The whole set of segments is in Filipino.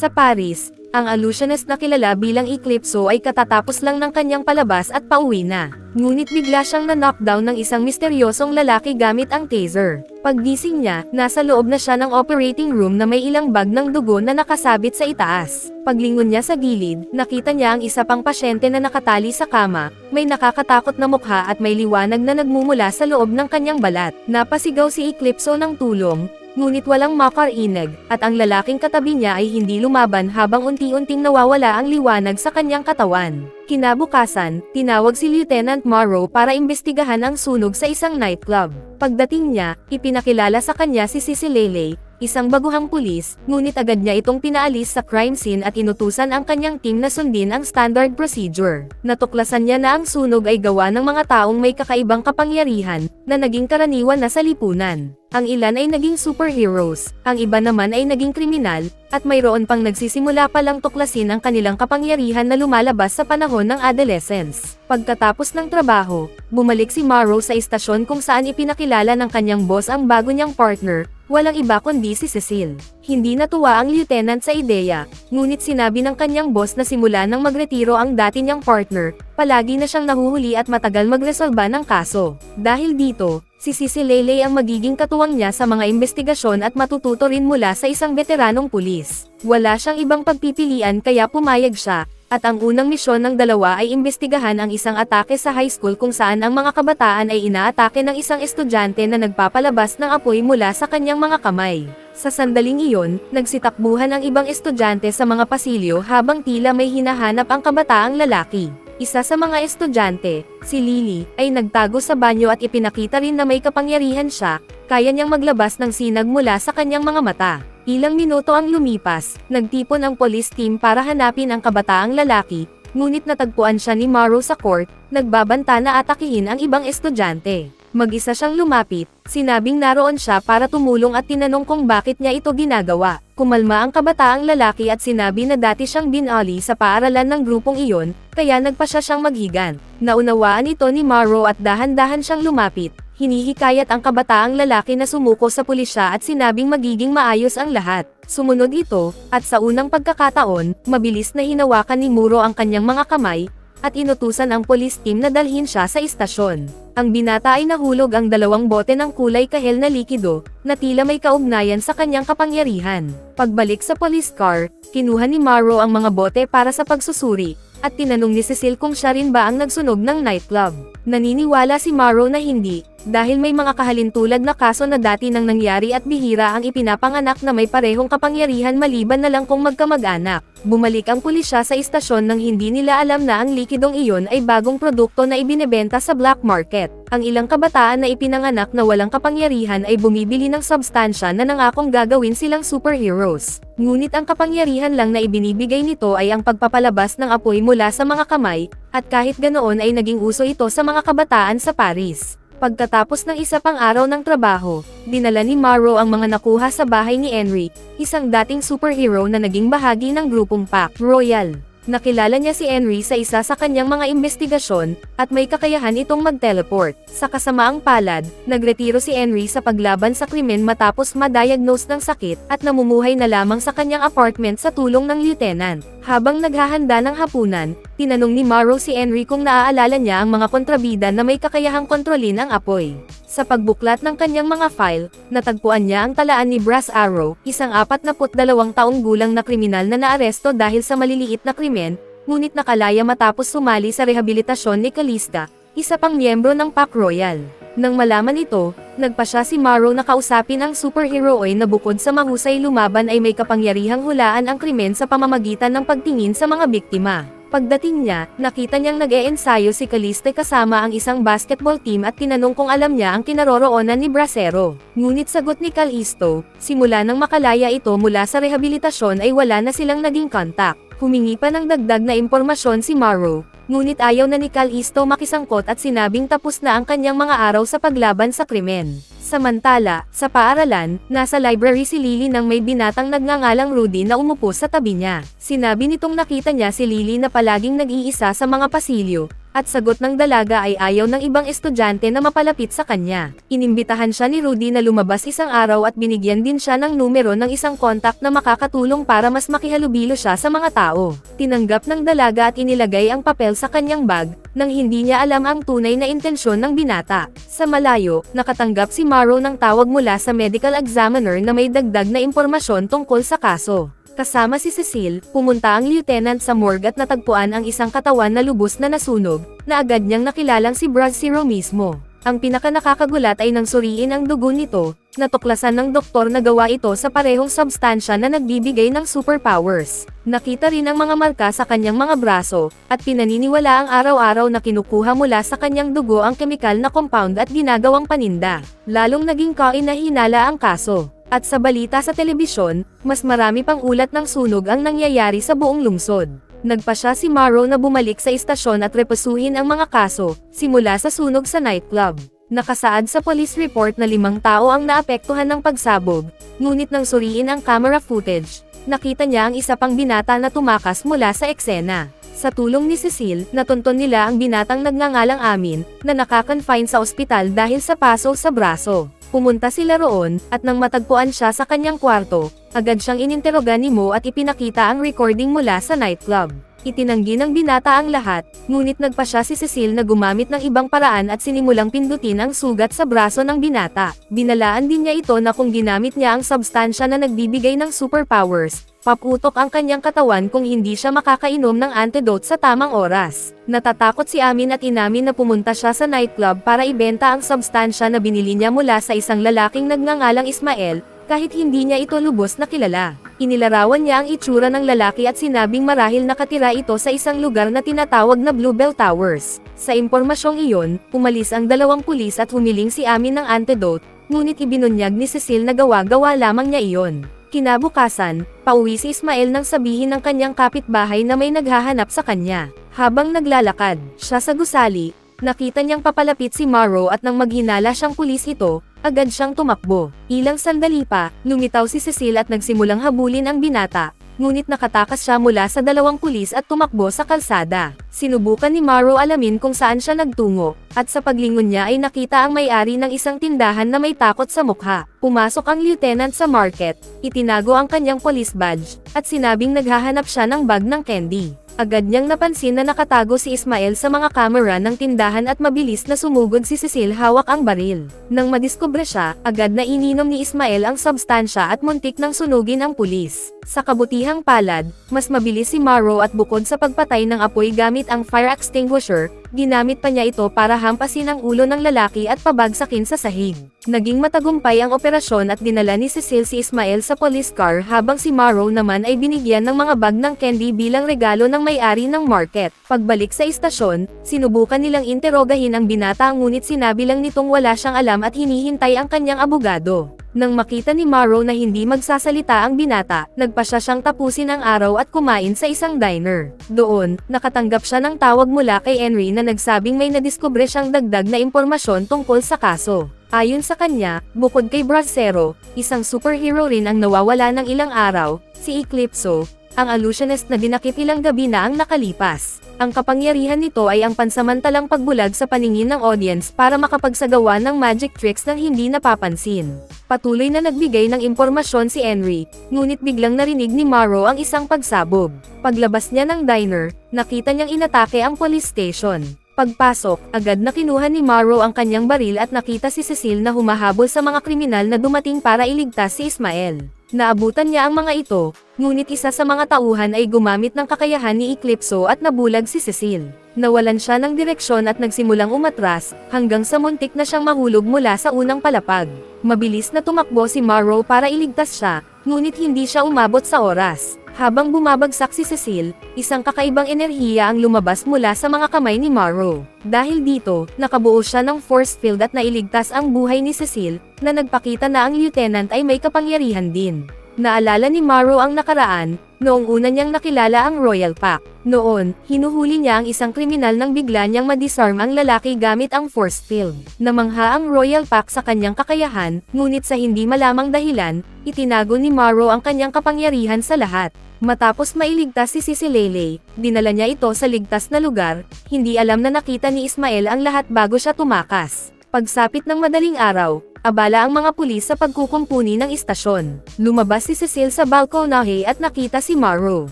Sa Paris, ang illusionist na kilala bilang Eclipso ay katatapos lang ng kanyang palabas at pauwi na. Ngunit bigla siyang na-knockdown ng isang misteryosong lalaki gamit ang taser. Paggising niya, nasa loob na siya ng operating room na may ilang bag ng dugo na nakasabit sa itaas. Paglingon niya sa gilid, nakita niya ang isa pang pasyente na nakatali sa kama, may nakakatakot na mukha at may liwanag na nagmumula sa loob ng kanyang balat. Napasigaw si Eclipso ng tulong, ngunit walang makarinig, at ang lalaking katabi niya ay hindi lumaban habang unti-unting nawawala ang liwanag sa kanyang katawan. Kinabukasan, tinawag si Lieutenant Morrow para imbestigahan ang sunog sa isang nightclub. Pagdating niya, ipinakilala sa kanya si Cicilele, isang baguhang pulis, ngunit agad niya itong pinaalis sa crime scene at inutusan ang kanyang team na sundin ang standard procedure. Natuklasan niya na ang sunog ay gawa ng mga taong may kakaibang kapangyarihan, na naging karaniwan na sa lipunan. Ang ilan ay naging superheroes, ang iba naman ay naging kriminal, at mayroon pang nagsisimula palang tuklasin ang kanilang kapangyarihan na lumalabas sa panahon ng adolescence. Pagkatapos ng trabaho, bumalik si Morrow sa istasyon kung saan ipinakilala ng kanyang boss ang bago niyang partner, walang iba kundi si Cecile. Hindi natuwa ang lieutenant sa ideya, ngunit sinabi ng kanyang boss na simula nang magretiro ang dati niyang partner, palagi na siyang nahuhuli at matagal magresolba ng kaso. Dahil dito, si Cicilele ang magiging katuwang niya sa mga investigasyon at matututo rin mula sa isang veteranong pulis. Wala siyang ibang pagpipilian kaya pumayag siya. At ang unang misyon ng dalawa ay imbestigahan ang isang atake sa high school kung saan ang mga kabataan ay inaatake ng isang estudyante na nagpapalabas ng apoy mula sa kanyang mga kamay. Sa sandaling iyon, nagsitakbuhan ang ibang estudyante sa mga pasilyo habang tila may hinahanap ang kabataang lalaki. Isa sa mga estudyante, si Lily, ay nagtago sa banyo at ipinakita rin na may kapangyarihan siya, kaya niyang maglabas ng sinag mula sa kanyang mga mata. Ilang minuto ang lumipas, nagtipon ang police team para hanapin ang kabataang lalaki, ngunit natagpuan siya ni Morrow sa court, nagbabanta na atakihin ang ibang estudyante. Mag-isa siyang lumapit, sinabing naroon siya para tumulong at tinanong kung bakit niya ito ginagawa. Kumalma ang kabataang lalaki at sinabi na dati siyang binali sa paaralan ng grupong iyon, kaya nagpasya siyang maghigan. Naunawaan ito ni Morrow at dahan-dahan siyang lumapit. Hinihikayat ang kabataang lalaki na sumuko sa pulisya at sinabing magiging maayos ang lahat. Sumunod ito, at sa unang pagkakataon, mabilis na hinawakan ni Morrow ang kanyang mga kamay, at inutusan ang police team na dalhin siya sa istasyon. Ang binata ay nahulog ang 2 bote ng kulay kahel na likido, na tila may kaugnayan sa kanyang kapangyarihan. Pagbalik sa police car, kinuha ni Morrow ang mga bote para sa pagsusuri, at tinanong ni Cecile kung siya rin ba ang nagsunog ng nightclub. Naniniwala si Morrow na hindi, dahil may mga kahalintulad na kaso na dati nang nangyari at bihira ang ipinapanganak na may parehong kapangyarihan maliban na lang kung magkamag-anak. Bumalik ang pulisya sa istasyon nang hindi nila alam na ang likidong iyon ay bagong produkto na ibinebenta sa black market. Ang ilang kabataan na ipinanganak na walang kapangyarihan ay bumibili ng substansya na nangakong gagawin silang superheroes. Ngunit ang kapangyarihan lang na ibinibigay nito ay ang pagpapalabas ng apoy mula sa mga kamay, at kahit ganoon ay naging uso ito sa mga kabataan sa Paris. Pagkatapos ng isa pang araw ng trabaho, dinala ni Morrow ang mga nakuha sa bahay ni Henry, isang dating superhero na naging bahagi ng grupong Pac Royal. Nakilala niya si Henry sa isa sa kanyang mga investigasyon, at may kakayahan itong mag-teleport. Sa kasamaang palad, nagretiro si Henry sa paglaban sa krimen matapos ma-diagnose ng sakit, at namumuhay na lamang sa kanyang apartment sa tulong ng lieutenant. Habang naghahanda ng hapunan, tinanong ni Morrow si Henry kung naaalala niya ang mga kontrabida na may kakayahang kontrolin ang apoy. Sa pagbuklat ng kanyang mga file, natagpuan niya ang talaan ni Brass Arrow, isang 42 taong gulang na kriminal na naaresto dahil sa maliliit na krimen, ngunit nakalaya matapos sumali sa rehabilitasyon ni Calista, isa pang miyembro ng Pac Royal. Nang malaman ito, nagpasya si Morrow na kausapin ang superhero na bukod sa mahusay lumaban ay may kapangyarihang hulaan ang krimen sa pamamagitan ng pagtingin sa mga biktima. Pagdating niya, nakita niyang nag-e-ensayo si Caliste kasama ang isang basketball team at tinanong kung alam niya ang kinaroroonan ni Bracero. Ngunit sagot ni Callisto, simula nang makalaya ito mula sa rehabilitasyon ay wala na silang naging kontak. Humingi pa ng dagdag na impormasyon si Morrow, ngunit ayaw na ni Callisto makisangkot at sinabing tapos na ang kanyang mga araw sa paglaban sa krimen. Samantala, sa paaralan, nasa library si Lily nang may binatang nagngangalang Rudy na umupo sa tabi niya. Sinabi nitong nakita niya si Lily na palaging nag-iisa sa mga pasilyo, At sagot ng dalaga ay ayaw ng ibang estudyante na mapalapit sa kanya. Inimbitahan siya ni Rudy na lumabas isang araw at binigyan din siya ng numero ng isang kontak na makakatulong para mas makihalubilo siya sa mga tao. Tinanggap ng dalaga at inilagay ang papel sa kanyang bag, nang hindi niya alam ang tunay na intensyon ng binata. Sa malayo, nakatanggap si Morrow ng tawag mula sa medical examiner na may dagdag na impormasyon tungkol sa kaso. Kasama si Cecile, pumunta ang lieutenant sa morgue at natagpuan ang isang katawan na lubos na nasunog, na agad niyang nakilalang si Brad Zero mismo. Ang pinaka-nakakagulat ay nang suriin ang dugo nito, natuklasan ng doktor na gawa ito sa parehong substansya na nagbibigay ng superpowers. Nakita rin ang mga marka sa kanyang mga braso, at pinaniniwala ang araw-araw na kinukuha mula sa kanyang dugo ang kemikal na compound at ginagawang paninda. Lalong naging kainahinala ang kaso. At sa balita sa telebisyon, mas marami pang ulat ng sunog ang nangyayari sa buong lungsod. Nagpasya si Morrow na bumalik sa istasyon at repusuhin ang mga kaso, simula sa sunog sa nightclub. Nakasaad sa police report na 5 tao ang naapektuhan ng pagsabog, ngunit nang suriin ang camera footage, nakita niya ang isa pang binata na tumakas mula sa eksena. Sa tulong ni Cecile, natunton nila ang binatang nagngangalang Amin, na nakakonfine sa ospital dahil sa paso sa braso. Pumunta sila roon, at nang matagpuan siya sa kanyang kwarto, agad siyang ininteroga ni Mo at ipinakita ang recording mula sa nightclub. Itinanggi ng binata ang lahat, ngunit nagpa siya si Cecile na gumamit ng ibang paraan at sinimulang pindutin ang sugat sa braso ng binata. Binalaan din niya ito na kung ginamit niya ang substansya na nagbibigay ng superpowers, paputok ang kanyang katawan kung hindi siya makakainom ng antidote sa tamang oras. Natatakot si Amin at inamin na pumunta siya sa nightclub para ibenta ang substansya na binili niya mula sa isang lalaking nagngangalang Ismael, kahit hindi niya ito lubos na kilala. Inilarawan niya ang itsura ng lalaki at sinabing marahil nakatira ito sa isang lugar na tinatawag na Bluebell Towers. Sa impormasyong iyon, umalis ang 2 pulis at humiling si Amin ng antidote, ngunit ibinunyag ni Cecile na gawa-gawa lamang niya iyon. Kinabukasan, pauwi si Ismael nang sabihin ng kanyang kapitbahay na may naghahanap sa kanya. Habang naglalakad siya sa gusali, nakita niyang papalapit si Morrow at nang maghinala siyang pulis ito, agad siyang tumakbo. Ilang sandali pa, lumitaw si Cecile at nagsimulang habulin ang binata, ngunit nakatakas siya mula sa 2 pulis at tumakbo sa kalsada. Sinubukan ni Morrow alamin kung saan siya nagtungo, at sa paglingon niya ay nakita ang may-ari ng isang tindahan na may takot sa mukha. Pumasok ang lieutenant sa market, itinago ang kanyang police badge, at sinabing naghahanap siya ng bag ng candy. Agad niyang napansin na nakatago si Ismael sa mga kamera ng tindahan at mabilis na sumugod si Cecile hawak ang baril. Nang madiskubre siya, agad na ininom ni Ismael ang substansya at muntik nang sunugin ang pulis. Sa kabutihang palad, mas mabilis si Morrow at bukod sa pagpatay ng apoy gamit ang fire extinguisher, ginamit pa niya ito para hampasin ang ulo ng lalaki at pabagsakin sa sahig. Naging matagumpay ang operasyon at dinala ni Cecile si Ismael sa police car habang si Morrow naman ay binigyan ng mga bag ng candy bilang regalo ng may-ari ng market. Pagbalik sa istasyon, sinubukan nilang interogahin ang binata ngunit sinabi lang nitong wala siyang alam at hinihintay ang kanyang abogado. Nang makita ni Morrow na hindi magsasalita ang binata, nagpasya siyang tapusin ang araw at kumain sa isang diner. Doon, nakatanggap siya ng tawag mula kay Henry na nagsabing may nadiskubre siyang dagdag na impormasyon tungkol sa kaso. Ayon sa kanya, bukod kay Bracero, isang superhero rin ang nawawala ng ilang araw, si Eclipso, ang illusionist na dinakip ilang gabi na ang nakalipas. Ang kapangyarihan nito ay ang pansamantalang pagbulag sa paningin ng audience para makapagsagawa ng magic tricks nang hindi napapansin. Patuloy na nagbigay ng impormasyon si Henry, ngunit biglang narinig ni Morrow ang isang pagsabog. Paglabas niya ng diner, nakita niyang inatake ang police station. Pagpasok, agad na kinuha ni Morrow ang kanyang baril at nakita si Cecile na humahabol sa mga kriminal na dumating para iligtas si Ismael. Naabutan niya ang mga ito, ngunit isa sa mga tauhan ay gumamit ng kakayahan ni Eclipso at nabulag si Cecile. Nawalan siya ng direksyon at nagsimulang umatras, hanggang sa muntik na siyang mahulog mula sa unang palapag. Mabilis na tumakbo si Morrow para iligtas siya, ngunit hindi siya umabot sa oras. Habang bumabagsak si Cecile, isang kakaibang enerhiya ang lumabas mula sa mga kamay ni Morrow. Dahil dito, nakabuo siya ng force field at nailigtas ang buhay ni Cecile, na nagpakita na ang lieutenant ay may kapangyarihan din. Naalala ni Morrow ang nakaraan, noong una niyang nakilala ang Royal Pack. Noon, hinuhuli niya ang isang kriminal nang bigla niyang madisarm ang lalaki gamit ang force field. Namangha ang Royal Pack sa kanyang kakayahan, ngunit sa hindi malamang dahilan, itinago ni Morrow ang kanyang kapangyarihan sa lahat. Matapos mailigtas si Cicilele, dinala niya ito sa ligtas na lugar, hindi alam na nakita ni Ismael ang lahat bago siya tumakas. Pagsapit ng madaling araw, abala ang mga pulis sa pagkukumpuni ng istasyon. Lumabas si Cecil sa balkonahe at nakita si Morrow.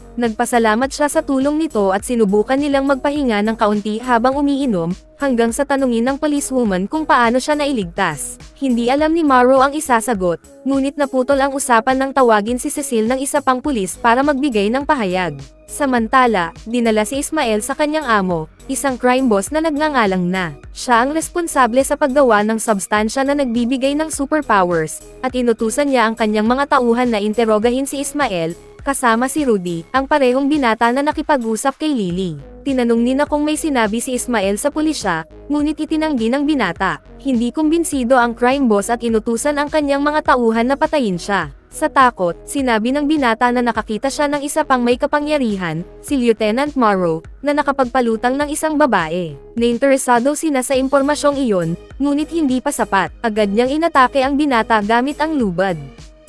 Nagpasalamat siya sa tulong nito at sinubukan nilang magpahinga ng kaunti habang umiinom, hanggang sa tanungin ng policewoman kung paano siya nailigtas. Hindi alam ni Morrow ang isasagot, ngunit naputol ang usapan nang tawagin si Cecil ng isa pang pulis para magbigay ng pahayag. Samantala, dinala si Ismael sa kanyang amo, isang crime boss na nagngangalang na. Siya ang responsable sa paggawa ng substansya na nagbibigay ng superpowers, at inutusan niya ang kanyang mga tauhan na interogahin si Ismael, kasama si Rudy, ang parehong binata na nakipag-usap kay Lily. Tinanong nina kung may sinabi si Ismael sa pulisya, ngunit itinanggi ng binata. Hindi kumbinsido ang crime boss at inutusan ang kanyang mga tauhan na patayin siya. Sa takot, sinabi ng binata na nakakita siya ng isa pang may kapangyarihan, si Lieutenant Morrow, na nakapagpalutang ng isang babae. Nainteresado sina sa impormasyong iyon, ngunit hindi pa sapat. Agad niyang inatake ang binata gamit ang lubad.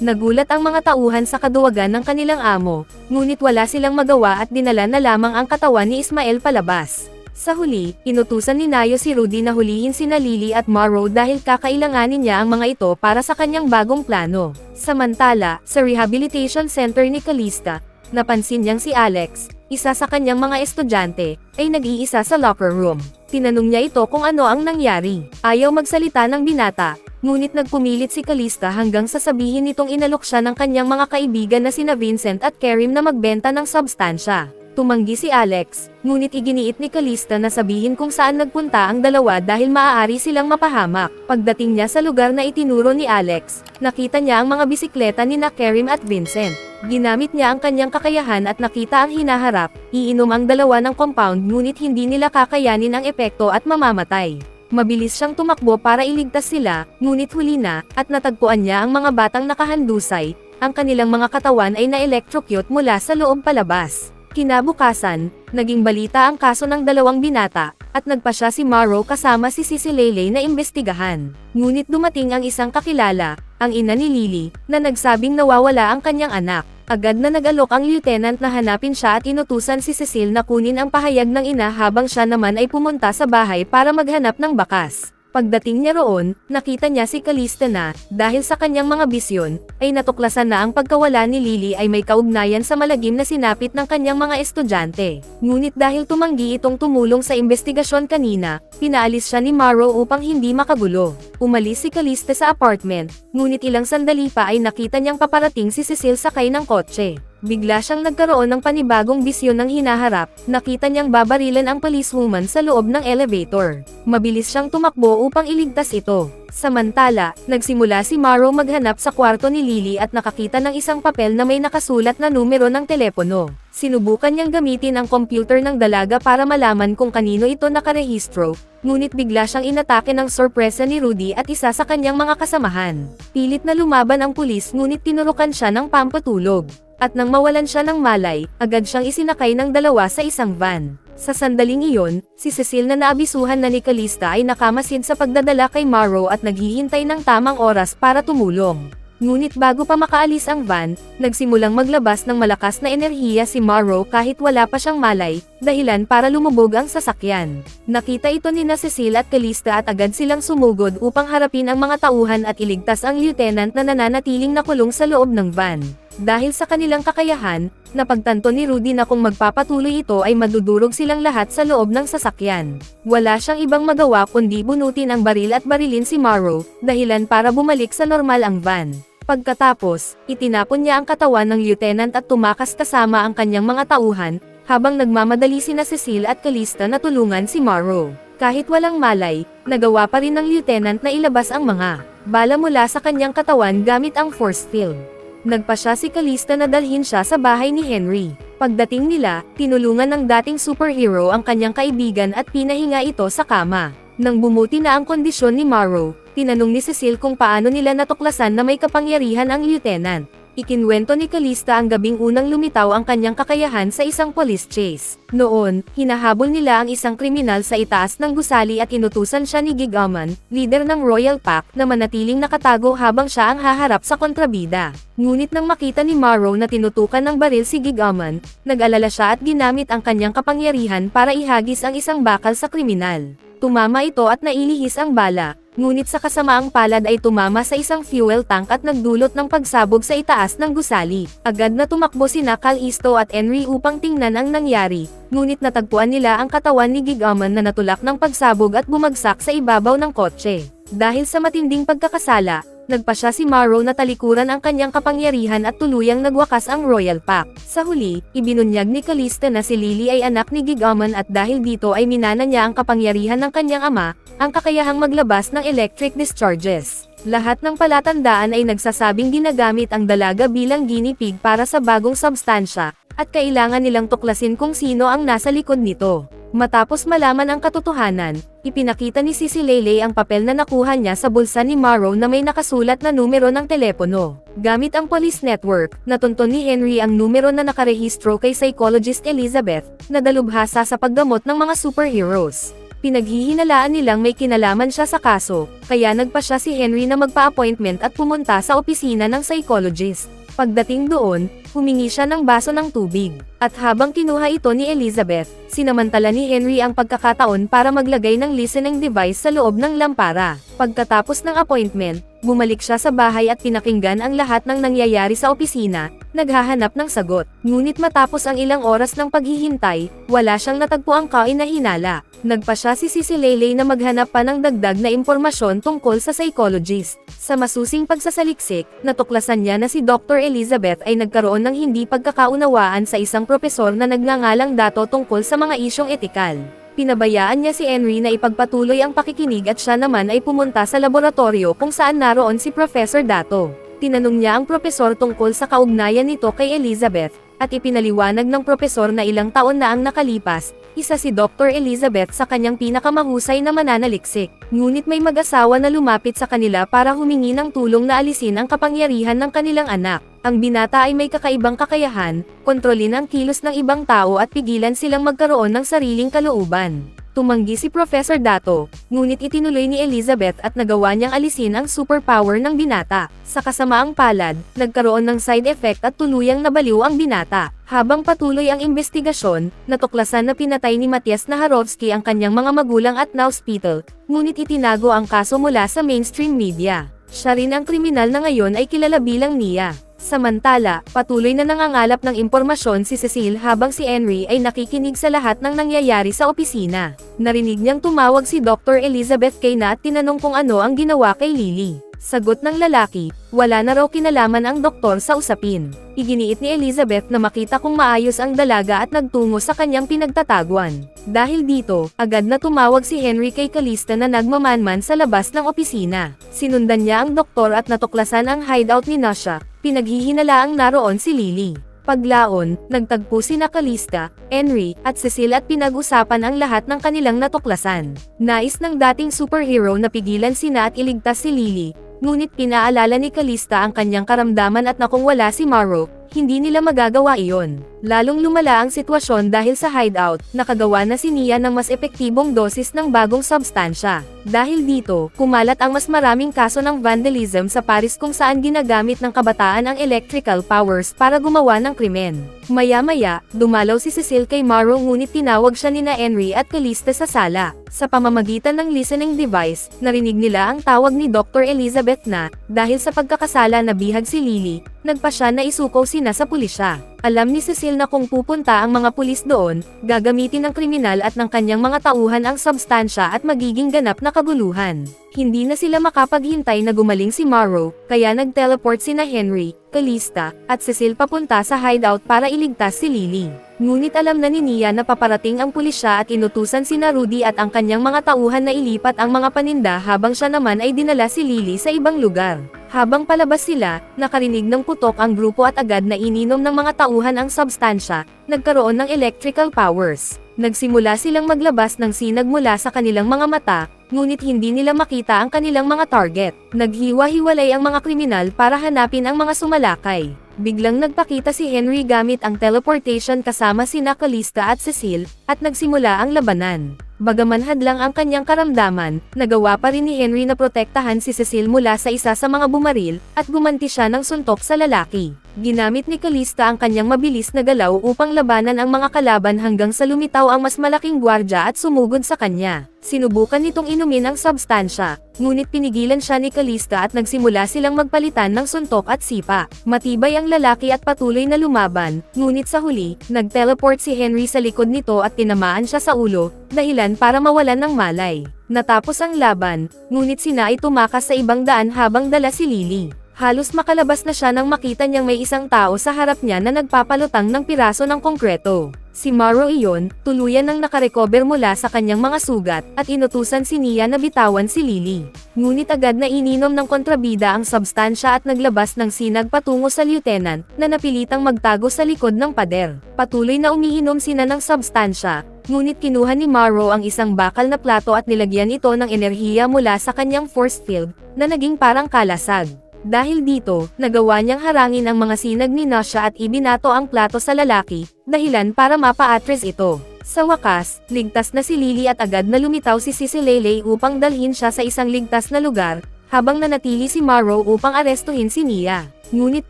Nagulat ang mga tauhan sa kaduwagan ng kanilang amo, ngunit wala silang magawa at dinala na lamang ang katawan ni Ismael palabas. Sa huli, inutusan ni Nayo si Rudy na hulihin sina Lily at Morrow dahil kakailanganin niya ang mga ito para sa kanyang bagong plano. Samantala, sa rehabilitation center ni Calista, napansin niyang si Alex, isa sa kanyang mga estudyante, ay nag-iisa sa locker room. Tinanong niya ito kung ano ang nangyari. Ayaw magsalita ng binata, ngunit nagpumilit si Calista hanggang sasabihin nitong inalok siya ng kanyang mga kaibigan na sina Vincent at Kerim na magbenta ng substansya. Tumanggi si Alex, ngunit iginiit ni Calista na sabihin kung saan nagpunta ang dalawa dahil maaari silang mapahamak. Pagdating niya sa lugar na itinuro ni Alex, nakita niya ang mga bisikleta ni Kerim at Vincent. Ginamit niya ang kanyang kakayahan at nakita ang hinaharap, iinom ang dalawa ng compound ngunit hindi nila kakayanin ang epekto at mamamatay. Mabilis siyang tumakbo para iligtas sila, ngunit huli na, at natagpuan niya ang mga batang nakahandusay, ang kanilang mga katawan ay na-electrocute mula sa loob palabas. Kinabukasan, naging balita ang kaso ng dalawang binata, at nagpa siya si Morrow kasama si Cicilele na imbestigahan. Ngunit dumating ang isang kakilala, ang ina ni Lily, na nagsabing nawawala ang kanyang anak. Agad na nag-alok ang lieutenant na hanapin siya at inutusan si Cecil na kunin ang pahayag ng ina habang siya naman ay pumunta sa bahay para maghanap ng bakas. Pagdating niya roon, nakita niya si Calista na, dahil sa kanyang mga bisyon, ay natuklasan na ang pagkawala ni Lily ay may kaugnayan sa malagim na sinapit ng kanyang mga estudyante. Ngunit dahil tumanggi itong tumulong sa investigasyon kanina, pinaalis siya ni Morrow upang hindi makagulo. Umalis si Calista sa apartment, ngunit ilang sandali pa ay nakita niyang paparating si Cecil sakay ng kotse. Bigla siyang nagkaroon ng panibagong bisyon ng hinaharap, nakita niyang babarilan ang policewoman sa loob ng elevator. Mabilis siyang tumakbo upang iligtas ito. Samantala, nagsimula si Morrow maghanap sa kwarto ni Lily at nakakita ng isang papel na may nakasulat na numero ng telepono. Sinubukan niyang gamitin ang computer ng dalaga para malaman kung kanino ito nakarehistro, ngunit bigla siyang inatake ng sorpresa ni Rudy at isa sa kanyang mga kasamahan. Pilit na lumaban ang pulis ngunit tinurukan siya ng pampatulog. At nang mawalan siya ng malay, agad siyang isinakay ng dalawa sa isang van. Sa sandaling iyon, si Cecil na naabisuhan na ni Calista ay nakamasid sa pagdadala kay Morrow at naghihintay ng tamang oras para tumulong. Ngunit bago pa makaalis ang van, nagsimulang maglabas ng malakas na enerhiya si Morrow kahit wala pa siyang malay, dahilan para lumubog ang sasakyan. Nakita ito ni Cecil at Calista at agad silang sumugod upang harapin ang mga tauhan at iligtas ang lieutenant na nananatiling nakulong sa loob ng van. Dahil sa kanilang kakayahan, napagtanto ni Rudy na kung magpapatuloy ito ay madudurog silang lahat sa loob ng sasakyan. Wala siyang ibang magawa kundi bunutin ang baril at barilin si Morrow, dahilan para bumalik sa normal ang van. Pagkatapos, itinapon niya ang katawan ng lieutenant at tumakas kasama ang kanyang mga tauhan, habang nagmamadali sina Cecil at Calista na tulungan si Morrow. Kahit walang malay, nagawa pa rin ng lieutenant na ilabas ang mga bala mula sa kanyang katawan gamit ang force field. Nagpa siya si Calista na dalhin siya sa bahay ni Henry. Pagdating nila, tinulungan ng dating superhero ang kanyang kaibigan at pinahinga ito sa kama. Nang bumuti na ang kondisyon ni Morrow, tinanong ni Cecil kung paano nila natuklasan na may kapangyarihan ang lieutenant. Ikinwento ni Calista ang gabing unang lumitaw ang kanyang kakayahan sa isang police chase. Noon, hinahabol nila ang isang kriminal sa itaas ng gusali at inutusan siya ni Gigaman, leader ng Royal Pack, na manatiling nakatago habang siya ang haharap sa kontrabida. Ngunit nang makita ni Morrow na tinutukan ng baril si Gigaman, nag-alala siya at ginamit ang kanyang kapangyarihan para ihagis ang isang bakal sa kriminal. Tumama ito at nailihis ang bala, ngunit sa kasamaang palad ay tumama sa isang fuel tank at nagdulot ng pagsabog sa itaas ng gusali. Agad na tumakbo sina Callisto at Henry upang tingnan ang nangyari, ngunit natagpuan nila ang katawan ni Gigaman na natulak ng pagsabog at bumagsak sa ibabaw ng kotse. Dahil sa matinding pagkakasala, nagpasya si Morrow na talikuran ang kanyang kapangyarihan at tuluyang nagwakas ang Royal Pack. Sa huli, ibinunyag ni Calista na si Lily ay anak ni Gigaman at dahil dito ay minana niya ang kapangyarihan ng kanyang ama, ang kakayahang maglabas ng electric discharges. Lahat ng palatandaan ay nagsasabing ginagamit ang dalaga bilang guinea pig para sa bagong substansya, at kailangan nilang tuklasin kung sino ang nasa likod nito. Matapos malaman ang katotohanan, ipinakita ni Cicilele ang papel na nakuha niya sa bulsa ni Morrow na may nakasulat na numero ng telepono. Gamit ang police network, natunton ni Henry ang numero na nakarehistro kay psychologist Elizabeth, na dalubhasa sa paggamot ng mga superheroes. Pinaghihinalaan nilang may kinalaman siya sa kaso, kaya nagpa siya si Henry na magpa-appointment at pumunta sa opisina ng psychologist. Pagdating doon, humingi siya ng baso ng tubig, at habang kinuha ito ni Elizabeth, sinamantala ni Henry ang pagkakataon para maglagay ng listening device sa loob ng lampara. Pagkatapos ng appointment, bumalik siya sa bahay at pinakinggan ang lahat ng nangyayari sa opisina, naghahanap ng sagot. Ngunit matapos ang ilang oras ng paghihintay, wala siyang natagpuang kainahinala. Nagpa siya si Cicilele na maghanap pa ng dagdag na impormasyon tungkol sa psychologist. Sa masusing pagsasaliksik, natuklasan niya na si Dr. Elizabeth ay nagkaroon ng hindi pagkakaunawaan sa isang propesor na nagngangalang Dato tungkol sa mga isyong etikal. Pinabayaan niya si Henry na ipagpatuloy ang pakikinig at siya naman ay pumunta sa laboratorio kung saan naroon si Professor Dato. Tinanong niya ang propesor tungkol sa kaugnayan nito kay Elizabeth, at ipinaliwanag ng propesor na ilang taon na ang nakalipas, isa si Dr. Elizabeth sa kanyang pinakamahusay na mananaliksik. Ngunit may mag-asawa na lumapit sa kanila para humingi ng tulong na alisin ang kapangyarihan ng kanilang anak. Ang binata ay may kakaibang kakayahan, kontrolin ang kilos ng ibang tao at pigilan silang magkaroon ng sariling kalooban. Tumanggi si Professor Dato, ngunit itinuloy ni Elizabeth at nagawa niyang alisin ang superpower ng binata. Sa kasamaang palad, nagkaroon ng side effect at tuluyang nabaliw ang binata. Habang patuloy ang investigasyon, natuklasan na pinatay ni Matias Naharovsky ang kanyang mga magulang at na-hospital, ngunit itinago ang kaso mula sa mainstream media. Siya rin ang kriminal na ngayon ay kilala bilang Nia. Samantala, patuloy na nangangalap ng impormasyon si Cecile habang si Henry ay nakikinig sa lahat ng nangyayari sa opisina. Narinig niyang tumawag si Dr. Elizabeth Kayna at tinanong kung ano ang ginawa kay Lily. Sagot ng lalaki, wala na raw kinalaman ang doktor sa usapin. Iginiit ni Elizabeth na makita kung maayos ang dalaga at nagtungo sa kanyang pinagtataguan. Dahil dito, agad na tumawag si Henry kay Calista na nagmamanman sa labas ng opisina. Sinundan niya ang doktor at natuklasan ang hideout ni Nasha, pinaghihinalaang naroon si Lily. Paglaon, nagtagpo sina Calista, Henry, at Cecile at pinag-usapan ang lahat ng kanilang natuklasan. Nais ng dating superhero na pigilan sina at iligtas si Lily, ngunit pinaalala ni Calista ang kanyang karamdaman at na kung wala si Morrow, hindi nila magagawa iyon. Lalong lumala ang sitwasyon dahil sa hideout, nakagawa na si Nia ng mas epektibong dosis ng bagong substansya. Dahil dito, kumalat ang mas maraming kaso ng vandalism sa Paris kung saan ginagamit ng kabataan ang electrical powers para gumawa ng krimen. Maya-maya, dumalaw si Cecile kay Morrow ngunit tinawag siya nina Henry at Calista sa sala. Sa pamamagitan ng listening device, narinig nila ang tawag ni Dr. Elizabeth na, dahil sa pagkakasala na bihag si Lily, nagpa siya na isuko sina sa pulisya. Alam ni Cecile na kung pupunta ang mga pulis doon, gagamitin ng kriminal at ng kanyang mga tauhan ang substansya at magiging ganap na kaguluhan. Hindi na sila makapaghintay na gumaling si Morrow, kaya nag-teleport sina Henry, Calista, at Cecile papunta sa hideout para iligtas si Lily. Ngunit alam na ni Nia na paparating ang pulisya at inutusan sina Rudy at ang kanyang mga tauhan na ilipat ang mga paninda habang siya naman ay dinala si Lily sa ibang lugar. Habang palabas sila, nakarinig ng putok ang grupo at agad na ininom ng mga tauhan ang substansya, nagkaroon ng electrical powers. Nagsimula silang maglabas ng sinag mula sa kanilang mga mata, ngunit hindi nila makita ang kanilang mga target. Naghiwa-hiwalay ang mga kriminal para hanapin ang mga sumalakay. Biglang nagpakita si Henry gamit ang teleportation kasama sina Calista at Cecile, at nagsimula ang labanan. Bagaman hadlang ang kanyang karamdaman, nagawa pa rin ni Henry na protektahan si Cecile mula sa isa sa mga bumaril, at gumanti siya ng suntok sa lalaki. Ginamit ni Calista ang kanyang mabilis na galaw upang labanan ang mga kalaban hanggang sa lumitaw ang mas malaking gwardya at sumugod sa kanya. Sinubukan nitong inumin ang substansya, ngunit pinigilan siya ni Calista at nagsimula silang magpalitan ng suntok at sipa. Matibay ang lalaki at patuloy na lumaban, ngunit sa huli, nag-teleport si Henry sa likod nito at tinamaan siya sa ulo, dahilan para mawalan ng malay. Natapos ang laban, ngunit sina ay tumakas sa ibang daan habang dala si Lily. Halos makalabas na siya nang makita niyang may isang tao sa harap niya na nagpapalutang ng piraso ng konkreto. Si Morrow iyon, tuluyan nang nakarecover mula sa kanyang mga sugat, at inutusan si Nia na bitawan si Lily. Ngunit agad na ininom ng kontrabida ang substansya at naglabas ng sinag patungo sa lieutenant, na napilitang magtago sa likod ng pader. Patuloy na umiinom sina ng substansya, ngunit kinuha ni Morrow ang isang bakal na plato at nilagyan ito ng enerhiya mula sa kanyang force field, na naging parang kalasag. Dahil dito, nagawa niyang harangin ang mga sinag ni Nasha at ibinato ang plato sa lalaki, dahilan para mapa-atres ito. Sa wakas, ligtas na si Lily at agad na lumitaw si Cecile upang dalhin siya sa isang ligtas na lugar, habang nanatili si Morrow upang arestuhin si Nia. Ngunit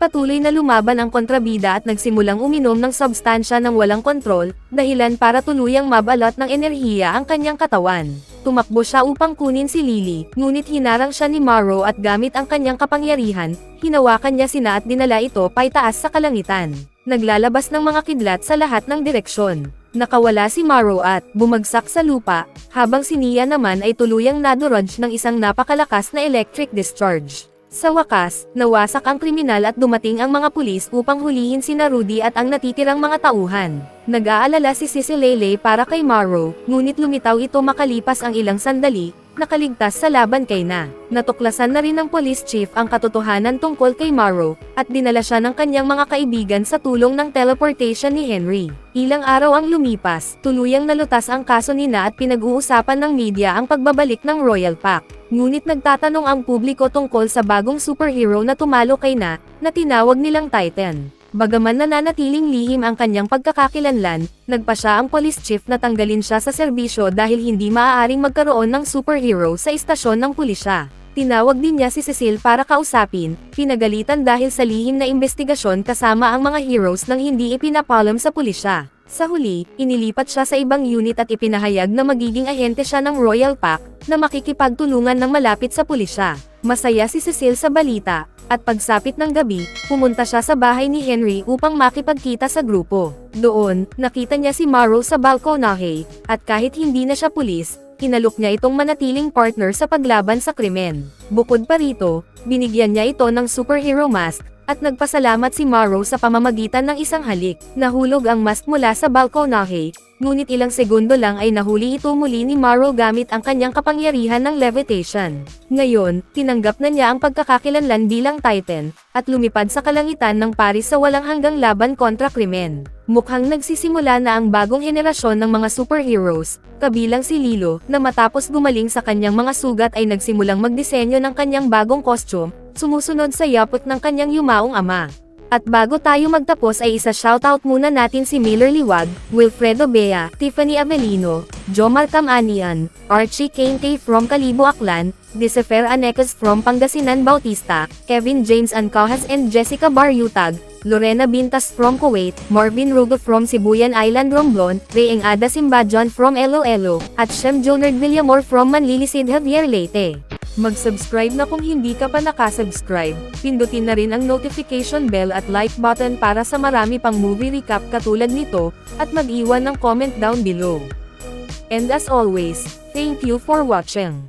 patuloy na lumaban ang kontrabida at nagsimulang uminom ng substansya ng walang kontrol, dahilan para tuluyang mabalot ng enerhiya ang kanyang katawan. Tumakbo siya upang kunin si Lily, ngunit hinarang siya ni Morrow at gamit ang kanyang kapangyarihan, hinawakan niya sina at dinala ito paitaas sa kalangitan. Naglalabas ng mga kidlat sa lahat ng direksyon. Nakawala si Morrow at bumagsak sa lupa, habang si Nia naman ay tuluyang nadurudge ng isang napakalakas na electric discharge. Sa wakas, nawasak ang kriminal at dumating ang mga pulis upang hulihin sina Rudy at ang natitirang mga tauhan. Nag-aalala si Cecile para kay Morrow, ngunit lumitaw ito makalipas ang ilang sandali, nakaligtas sa laban kay Na. Natuklasan na rin ng police chief ang katotohanan tungkol kay Morrow, at dinala siya ng kanyang mga kaibigan sa tulong ng teleportation ni Henry. Ilang araw ang lumipas, tuluyang nalutas ang kaso ni Na at pinag-uusapan ng media ang pagbabalik ng Royal Pack. Ngunit nagtatanong ang publiko tungkol sa bagong superhero na tumalo kay Na tinawag nilang Titan. Bagaman nananatiling lihim ang kanyang pagkakakilanlan, nagpa siya ang police chief na tanggalin siya sa serbisyo dahil hindi maaaring magkaroon ng superhero sa istasyon ng pulisya. Tinawag din niya si Cecile para kausapin, pinagalitan dahil sa lihim na investigasyon kasama ang mga heroes nang hindi ipinapalam sa pulisya. Sa huli, inilipat siya sa ibang unit at ipinahayag na magiging ahente siya ng Royal Pack, na makikipagtulungan ng malapit sa pulisya. Masaya si Cecile sa balita, at pagsapit ng gabi, pumunta siya sa bahay ni Henry upang makipagkita sa grupo. Doon, nakita niya si Morrow sa balkonahe, at kahit hindi na siya pulis, inalok niya itong manatiling partner sa paglaban sa krimen. Bukod pa rito, binigyan niya ito ng superhero mask, at nagpasalamat si Morrow sa pamamagitan ng isang halik. Nahulog ang mask mula sa balkonahe, ngunit ilang segundo lang ay nahuli ito muli ni Morrow gamit ang kanyang kapangyarihan ng levitation. Ngayon, tinanggap na niya ang pagkakakilanlan bilang Titan, at lumipad sa kalangitan ng Paris sa walang hanggang laban kontra krimen. Mukhang nagsisimula na ang bagong henerasyon ng mga superheroes, kabilang si Lilo, na matapos gumaling sa kanyang mga sugat ay nagsimulang magdisenyo ng kanyang bagong costume, sumusunod sa yapot ng kanyang yumaong ama. At bago tayo magtapos ay isa-shoutout muna natin si Miller Liwag, Wilfredo Bea, Tiffany Avelino, Jomar Camanian, Archie Kane K from Calibo Aklan, Disefer Anecas from Pangasinan Bautista, Kevin James Ancajas and Jessica Baryutag, Lorena Bintas from Kuwait, Marvin Rugo from Sibuyan Island Romblon, Reyeng Ada Simbadjon from Iloilo, at Shem Jonard Villamor from Manlilisid Javier Leyte. Mag-subscribe na kung hindi ka pa nakasubscribe, pindutin na rin ang notification bell at like button para sa marami pang movie recap katulad nito, at mag-iwan ng comment down below. And as always, thank you for watching.